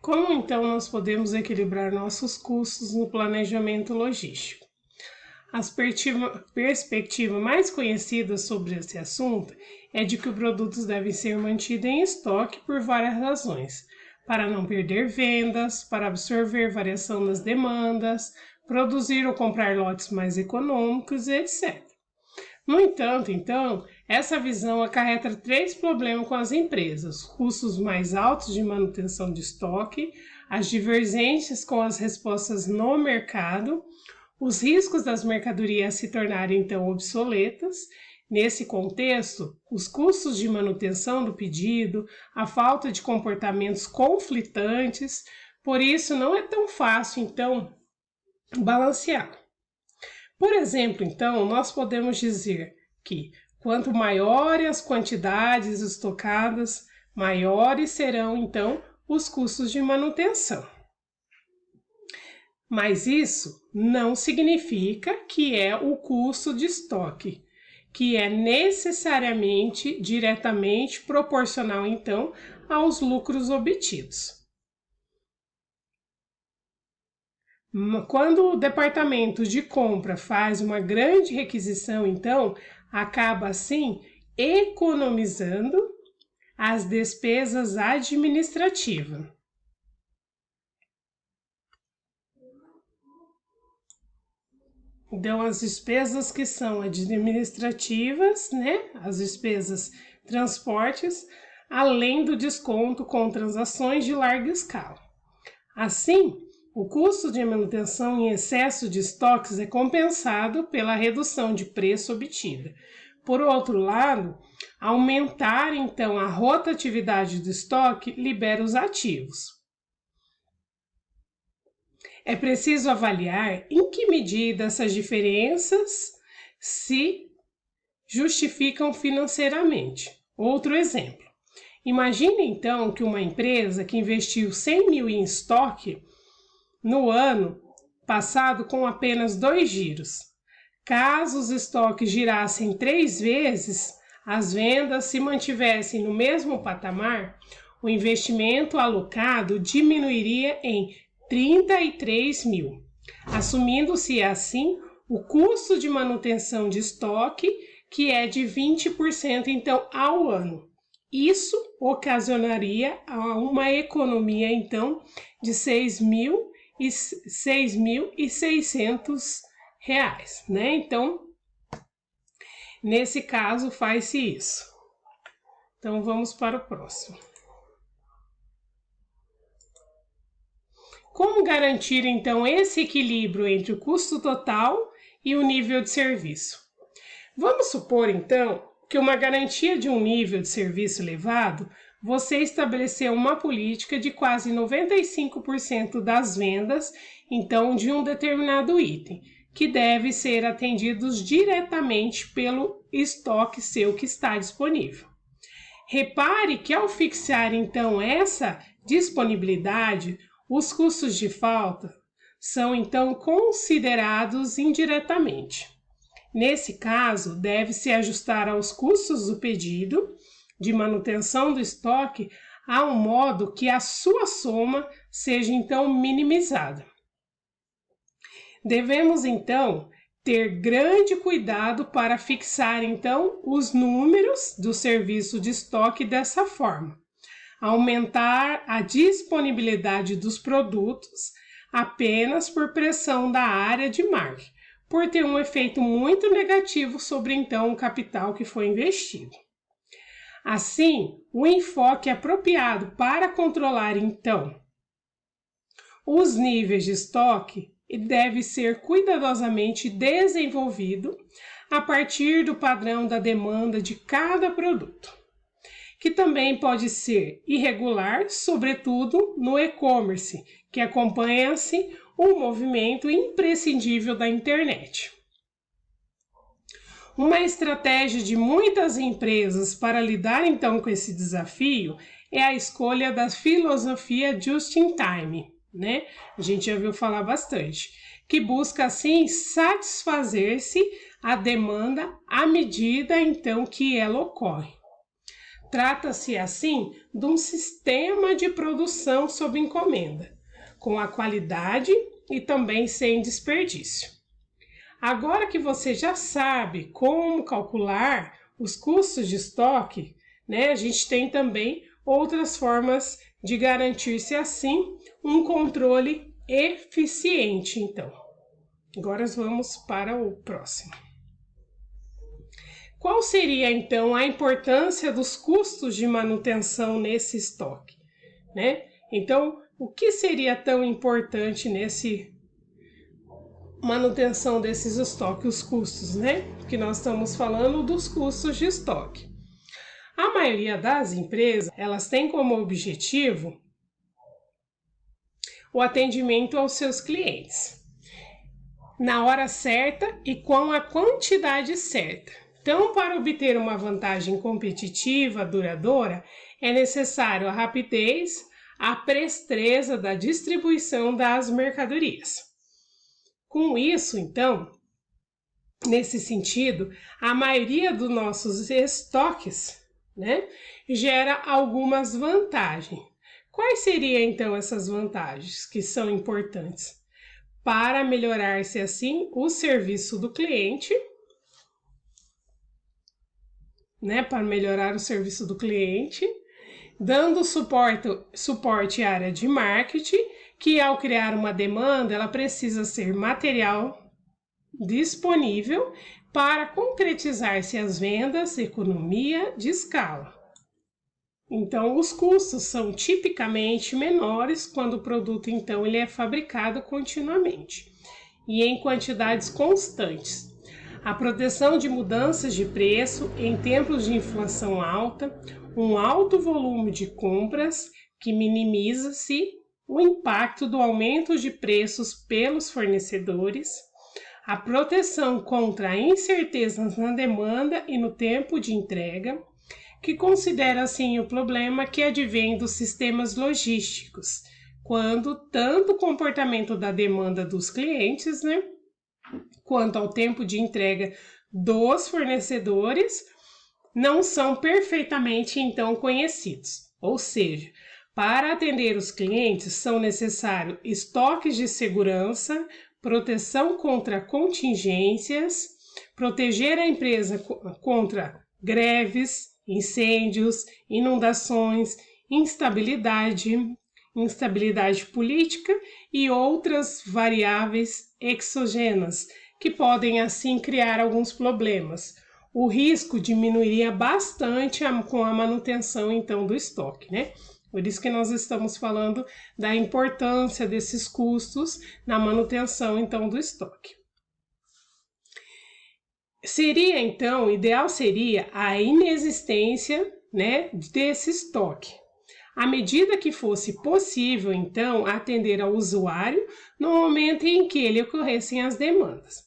Como então nós podemos equilibrar nossos custos no planejamento logístico? A perspectiva mais conhecida sobre esse assunto é de que os produtos devem ser mantidos em estoque por várias razões, para não perder vendas, para absorver variação nas demandas, produzir ou comprar lotes mais econômicos, etc. No entanto, então, essa visão acarreta 3 problemas com as empresas: custos mais altos de manutenção de estoque, as divergências com as respostas no mercado, os riscos das mercadorias se tornarem então obsoletas. Nesse contexto, os custos de manutenção do pedido, a falta de comportamentos conflitantes, por isso não é tão fácil então balancear. Por exemplo, então, nós podemos dizer que quanto maiores as quantidades estocadas, maiores serão então os custos de manutenção. Mas isso não significa que é o custo de estoque, que é necessariamente diretamente proporcional então aos lucros obtidos. Quando o departamento de compra faz uma grande requisição, então, acaba assim economizando as despesas administrativas. Então, as despesas que são administrativas, as despesas transportes, além do desconto com transações de larga escala. Assim, o custo de manutenção em excesso de estoques é compensado pela redução de preço obtida. Por outro lado, aumentar então a rotatividade do estoque libera os ativos. É preciso avaliar em que medida essas diferenças se justificam financeiramente. Outro exemplo. Imagine então que uma empresa que investiu 100 mil em estoque no ano passado com apenas 2 giros. Caso os estoques girassem 3 vezes, as vendas se mantivessem no mesmo patamar, o investimento alocado diminuiria em 33 mil, assumindo-se assim o custo de manutenção de estoque, que é de 20% então ao ano. Isso ocasionaria uma economia então de R$ 6.600, Então, nesse caso faz-se isso. Então, vamos para o próximo. Como garantir, então, esse equilíbrio entre o custo total e o nível de serviço? Vamos supor, então, que uma garantia de um nível de serviço elevado, você estabeleceu uma política de quase 95% das vendas, então, de um determinado item, que deve ser atendidos diretamente pelo estoque seu que está disponível. Repare que ao fixar, então, essa disponibilidade, os custos de falta são, então, considerados indiretamente. Nesse caso, deve-se ajustar aos custos do pedido de manutenção do estoque a um modo que a sua soma seja, então, minimizada. Devemos, então, ter grande cuidado para fixar, então, os números do serviço de estoque dessa forma. Aumentar a disponibilidade dos produtos apenas por pressão da área de marketing, por ter um efeito muito negativo sobre então o capital que foi investido. Assim, o enfoque apropriado para controlar então os níveis de estoque deve ser cuidadosamente desenvolvido a partir do padrão da demanda de cada produto, que também pode ser irregular, sobretudo no e-commerce, que acompanha-se um movimento imprescindível da internet. Uma estratégia de muitas empresas para lidar então com esse desafio é a escolha da filosofia just-in-time, A gente já ouviu falar bastante, que busca assim satisfazer-se a demanda à medida então que ela ocorre. Trata-se, assim, de um sistema de produção sob encomenda, com a qualidade e também sem desperdício. Agora que você já sabe como calcular os custos de estoque, né, a gente tem também outras formas de garantir-se, assim, um controle eficiente. Então, agora vamos para o próximo. Qual seria, então, a importância dos custos de manutenção nesse estoque, né? Então, o que seria tão importante nesse manutenção desses estoques, os custos, né? Que nós estamos falando dos custos de estoque. A maioria das empresas, elas têm como objetivo o atendimento aos seus clientes na hora certa e com a quantidade certa. Então, para obter uma vantagem competitiva duradoura, é necessário a rapidez, a presteza da distribuição das mercadorias. Com isso, então, nesse sentido, a maioria dos nossos estoques, né, gera algumas vantagens. Quais seriam, então, essas vantagens que são importantes? Para melhorar-se, assim, o serviço do cliente, né, para melhorar o serviço do cliente, dando suporte à área de marketing, que ao criar uma demanda, ela precisa ser material disponível para concretizar-se as vendas, economia de escala. Então, os custos são tipicamente menores quando o produto, então, ele é fabricado continuamente e em quantidades constantes. A proteção de mudanças de preço em tempos de inflação alta, um alto volume de compras que minimiza-se o impacto do aumento de preços pelos fornecedores, a proteção contra incertezas na demanda e no tempo de entrega, que considera assim o problema que advém dos sistemas logísticos, quando tanto o comportamento da demanda dos clientes, né, quanto ao tempo de entrega dos fornecedores não são perfeitamente então conhecidos. Ou seja, para atender os clientes são necessários estoques de segurança, proteção contra contingências, proteger a empresa contra greves, incêndios, inundações, instabilidade política e outras variáveis exogenas, que podem assim criar alguns problemas. O risco diminuiria bastante com a manutenção então do estoque, né? Por isso que nós estamos falando da importância desses custos na manutenção então do estoque. Seria então, ideal seria a inexistência, né, desse estoque. À medida que fosse possível, então, atender ao usuário no momento em que lhe ocorressem as demandas.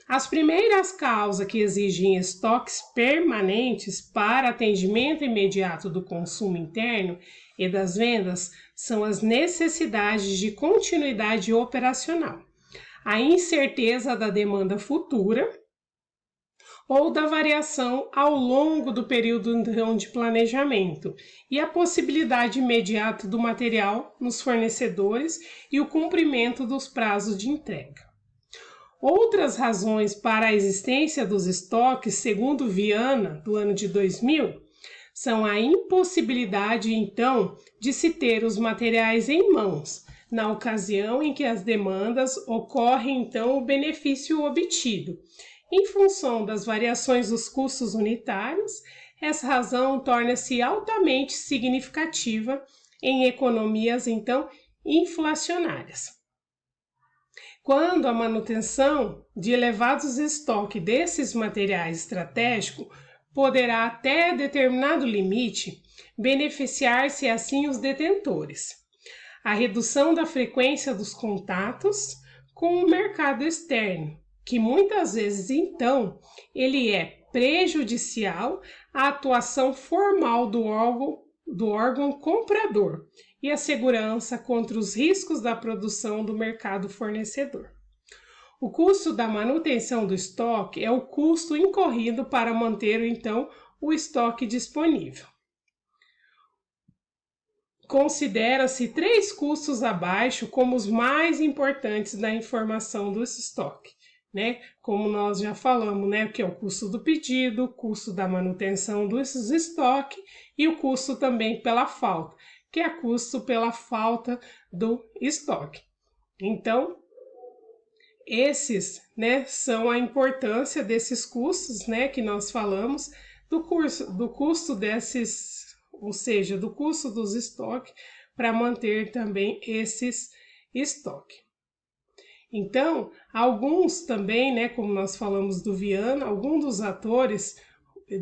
As primeiras causas que exigem estoques permanentes para atendimento imediato do consumo interno e das vendas são as necessidades de continuidade operacional, a incerteza da demanda futura ou da variação ao longo do período de planejamento e a possibilidade imediata do material nos fornecedores e o cumprimento dos prazos de entrega. Outras razões para a existência dos estoques, segundo Viana, do ano de 2000, são a impossibilidade, então, de se ter os materiais em mãos, na ocasião em que as demandas ocorrem, então, o benefício obtido. Em função das variações dos custos unitários, essa razão torna-se altamente significativa em economias, então, inflacionárias. Quando a manutenção de elevados estoques desses materiais estratégicos poderá, até determinado limite, beneficiar-se assim os detentores. A redução da frequência dos contatos com o mercado externo, que muitas vezes, então, ele é prejudicial à atuação formal do órgão comprador e a segurança contra os riscos da produção do mercado fornecedor. O custo da manutenção do estoque é o custo incorrido para manter, então, o estoque disponível. considera-se 3 custos abaixo como os mais importantes da informação do estoque, né? Como nós já falamos, né? Que é o custo do pedido, o custo da manutenção do estoque e o custo também pela falta, que é custo pela falta do estoque. Então, esses, né, são a importância desses custos, né, que nós falamos, do custo desses, ou seja, do custo dos estoques para manter também esses estoques. Então, alguns também, né, como nós falamos do Viana, alguns dos atores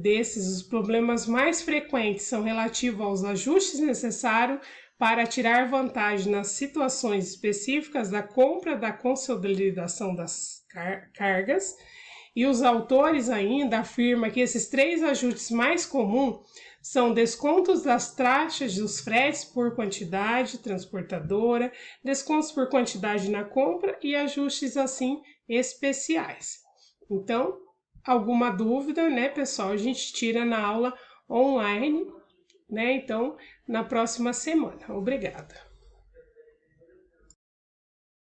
desses, os problemas mais frequentes são relativos aos ajustes necessários para tirar vantagem nas situações específicas da compra da consolidação das cargas, e os autores ainda afirmam que esses 3 ajustes mais comuns são descontos das taxas dos fretes por quantidade transportadora, descontos por quantidade na compra e ajustes assim especiais. Então, alguma dúvida, né, pessoal, a gente tira na aula online, né? Então, na próxima semana. Obrigada.